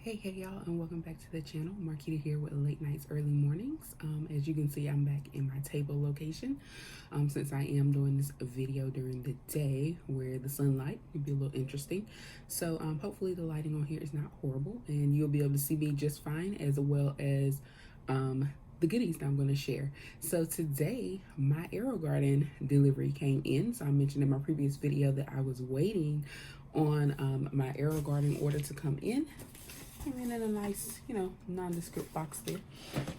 Hey y'all, and welcome back to the channel. Marquita here with late nights, early mornings. As you can see, I'm back in my table location since I am doing this video during the day where the sunlight could be a little interesting. So hopefully the lighting on here is not horrible and you'll be able to see me just fine, as well as the goodies that I'm going to share. So today my Aerogarden delivery came in. So I mentioned in my previous video that I was waiting on my Aerogarden order to come in. Came in a nice, nondescript box there.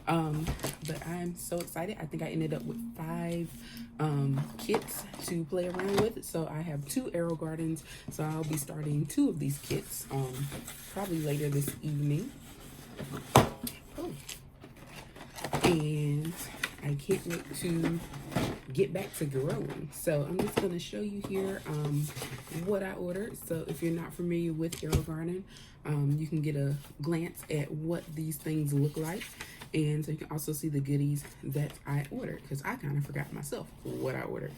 But I'm so excited. I think I ended up with 5 kits to play around with. So I have 2 Aerogardens. So I'll be starting 2 of these kits probably later this evening. Oh. And I can't wait to get back to growing. So I'm just going to show you here what I ordered. So if you're not familiar with Aerogarden, you can get a glance at what these things look like. And so you can also see the goodies that I ordered, because I kind of forgot myself what I ordered.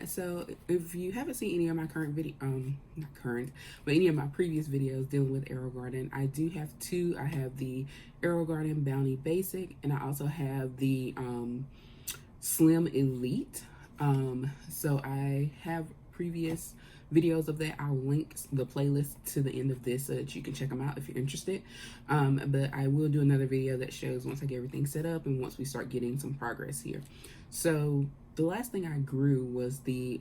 So if you haven't seen any of my current video, not current, but any of my previous videos dealing with Aerogarden, I do have 2. I have the Aerogarden Bounty Basic, and I also have the Slim Elite. So I have previous videos of that. I'll link the playlist to the end of this so that you can check them out if you're interested. But I will do another video that shows once I get everything set up and once we start getting some progress here. So the last thing I grew was the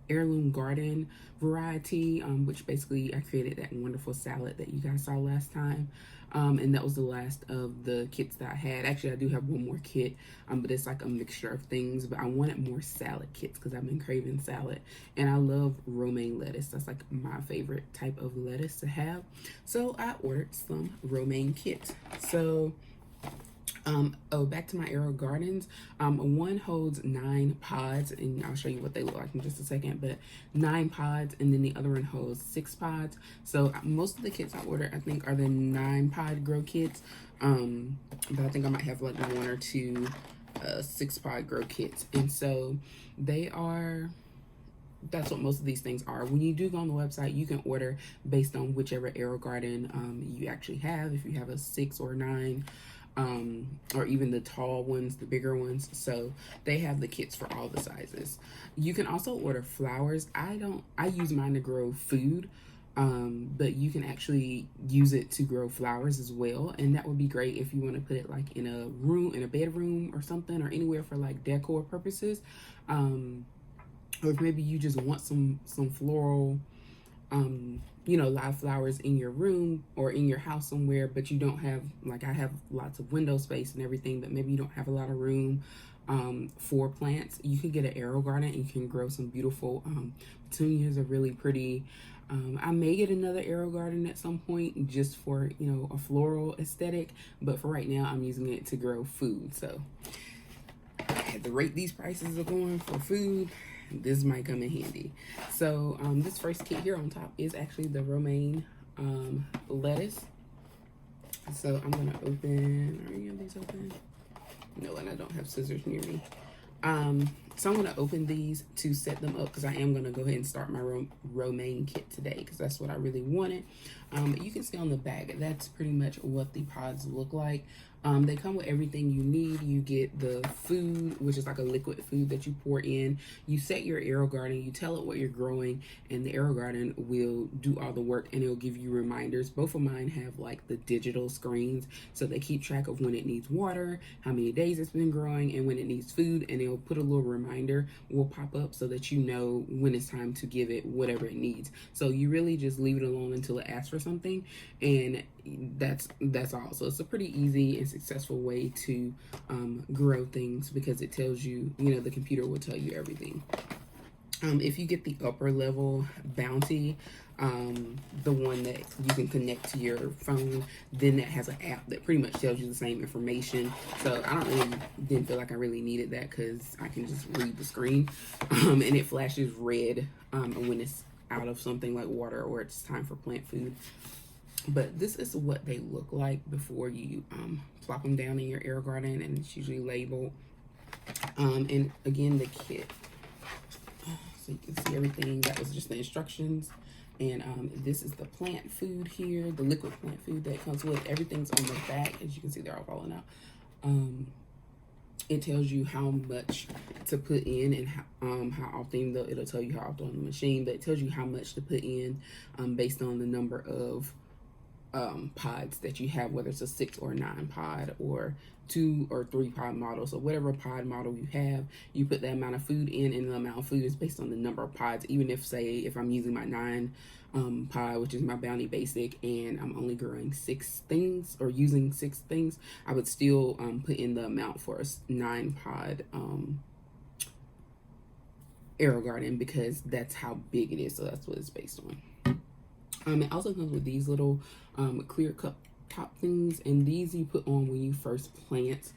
heirloom garden variety, which basically I created that wonderful salad that you guys saw last time. And that was the last of the kits that I had. Actually, I do have one more kit, but it's like a mixture of things. But I wanted more salad kits because I've been craving salad. And I love romaine lettuce. That's like my favorite type of lettuce to have. So I ordered some romaine kits. So back to my Aerogardens. One holds 9 pods, and I'll show you what they look like in just a second, but 9 pods, and then the other one holds 6 pods. So most of the kits I ordered, I think, are the 9 pod grow kits. But I think I might have like 1 or 2 6 pod grow kits. And so that's what most of these things are. When you do go on the website, you can order based on whichever Aerogarden you actually have. If you have a 6 or 9, or even the tall ones, the bigger ones. So they have the kits for all the sizes. You can also order flowers. I use mine to grow food, but you can actually use it to grow flowers as well. And that would be great if you want to put it like in a room, in a bedroom or something, or anywhere for like decor purposes. Or if maybe you just want some floral, live flowers in your room or in your house somewhere, but you don't have, like I have lots of window space and everything, but maybe you don't have a lot of room for plants. You could get an Aerogarden and you can grow some beautiful petunias are really pretty. I may get another Aerogarden at some point just for, a floral aesthetic, but for right now I'm using it to grow food. So at the rate these prices are going for food, this might come in handy. So this first kit here on top is actually the romaine lettuce. So I'm gonna open, are any of these open? No, and I don't have scissors near me. So I'm gonna open these to set them up, because I am gonna go ahead and start my romaine kit today, because that's what I really wanted. But you can see on the back, that's pretty much what the pods look like. They come with everything you need. You get the food, which is like a liquid food that you pour in. You set your Aerogarden, you tell it what you're growing, and the Aerogarden will do all the work, and it'll give you reminders. Both of mine have like the digital screens, so they keep track of when it needs water, how many days it's been growing, and when it needs food, and it'll put a little reminder will pop up so that you know when it's time to give it whatever it needs. So you really just leave it alone until it asks for something, and that's all. So it's a pretty easy and successful way to grow things, because it tells you, the computer will tell you everything. If you get the upper level bounty, the one that you can connect to your phone, then that has an app that pretty much tells you the same information. So I didn't feel like I really needed that, because I can just read the screen and it flashes red when it's out of something like water or it's time for plant food. But this is what they look like before you plop them down in your Aerogarden, and it's usually labeled. And again, the kit, so you can see everything. That was just the instructions. And this is the plant food here, the liquid plant food that comes with. Everything's on the back. As you can see, they're all falling out. It tells you how much to put in and how often. It'll tell you how often on the machine, but it tells you how much to put in based on the number of pods that you have, whether it's a 6 or 9 pod or 2 or 3 pod model. So whatever pod model you have, you put that amount of food in, and the amount of food is based on the number of pods. Even if, say, if I'm using my 9 pod, which is my Bounty Basic, and I'm only growing 6 things or using 6 things, I would still put in the amount for a 9 pod Aerogarden, because that's how big it is. So that's what it's based on. It also comes with these little clear cup top things, and these you put on when you first plant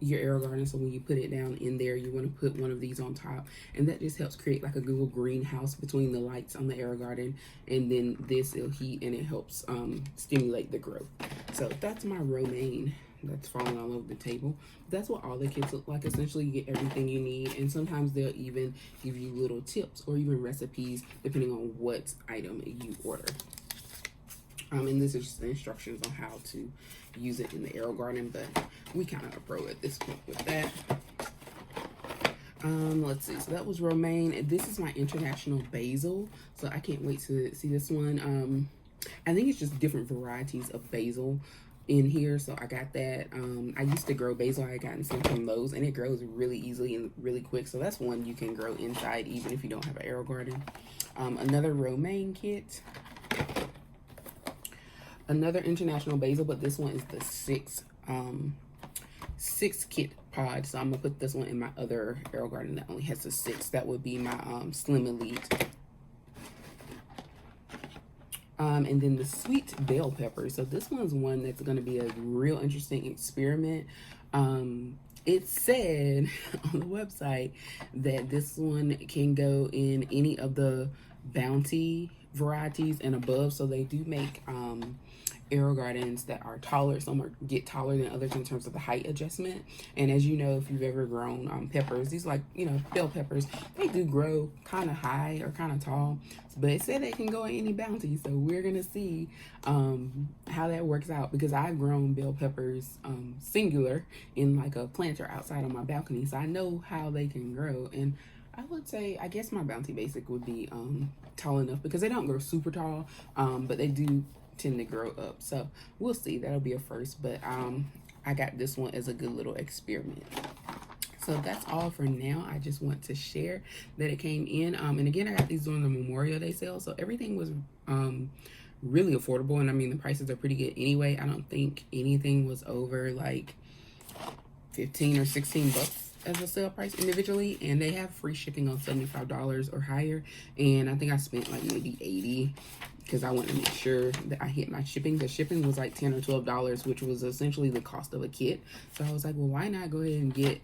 your Aerogarden. So when you put it down in there, you want to put one of these on top, and that just helps create like a little greenhouse between the lights on the Aerogarden, and then this will heat and it helps stimulate the growth. So that's my romaine that's falling all over the table. That's what all the kits look like. Essentially, you get everything you need, and sometimes they'll even give you little tips or even recipes depending on what item you order. And this is just the instructions on how to use it in the Aerogarden, but we kind of a pro at this point with that. Let's see, so that was romaine. This is my international basil, so I can't wait to see this one. I think it's just different varieties of basil in here, so I got that. I used to grow basil. I had gotten some from those, and it grows really easily and really quick, so that's one you can grow inside even if you don't have an Aerogarden. Another romaine kit, another international basil, but this one is the 6 kit pod, so I'm gonna put this one in my other Aerogarden that only has the 6. That would be my Slim Elite. And then the sweet bell pepper. So this one's one that's going to be a real interesting experiment. It said on the website that this one can go in any of the Bounty varieties and above. So they do make Aerogardens that are taller. Some get taller than others in terms of the height adjustment. And as you know, if you've ever grown peppers, these bell peppers, they do grow kind of high or kind of tall. But it said they can go in any Bounty, so we're gonna see how that works out, because I've grown bell peppers singular in like a planter outside on my balcony, so I know how they can grow. And I would say, I guess my Bounty Basic would be tall enough, because they don't grow super tall, but they do tend to grow up. So we'll see. That'll be a first, but I got this one as a good little experiment. So that's all for now. I just want to share that it came in. And again, I got these during the Memorial Day sale, so everything was really affordable. And I mean, the prices are pretty good anyway. I don't think anything was over like 15 or 16 bucks as a sale price individually, and they have free shipping on $75 or higher. And I think I spent like maybe $80 because I wanted to make sure that I hit my shipping. The shipping was like $10 or $12, which was essentially the cost of a kit. So I was like, well, why not go ahead and get,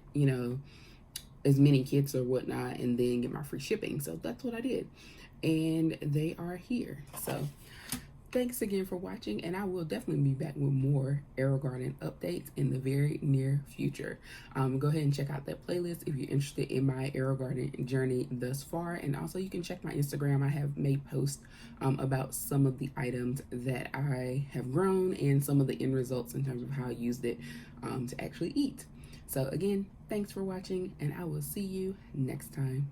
as many kits or whatnot, and then get my free shipping. So that's what I did, and they are here. So thanks again for watching, and I will definitely be back with more Aerogarden updates in the very near future. Go ahead and check out that playlist if you're interested in my Aerogarden journey thus far, and also you can check my Instagram. I have made posts about some of the items that I have grown and some of the end results in terms of how I used it to actually eat. So again, thanks for watching, and I will see you next time.